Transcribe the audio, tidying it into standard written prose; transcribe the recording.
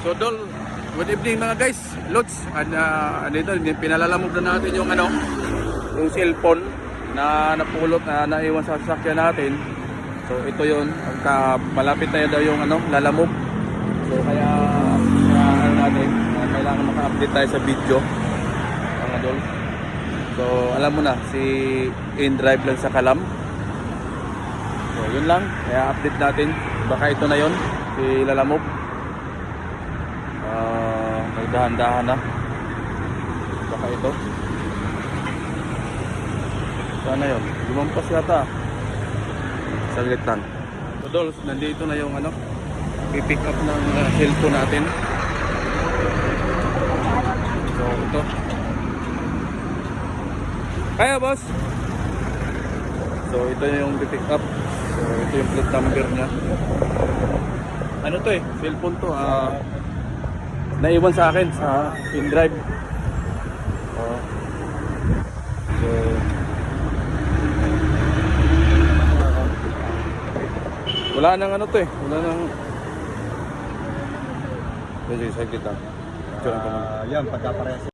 So Dol, good evening mga guys, Lods. And dito, pinalalamog na natin yung yung cellphone na napulot na naiwan sa sasakyan natin. So ito yun, malapit na daw yung lalamog. So kaya natin, kailangan maka-update tayo sa video mga Dol. So alam mo na, si InDrive lang sa Kalam. So yun lang, kaya update natin. Baka ito na yun, si lalamog. Nagdahan-dahan na. Baka ito. Sana yun, lumampas yata. Saglit lang. So Dols, nandito na yung pipick up ng cellphone natin. So ito. Kaya boss. So ito yung pipick up. So ito yung plate number nya. Ano to cellphone to, naiwan sa akin sa InDrive. So wala nang wala nang sige, saglit lang. Yan, pagka-parehas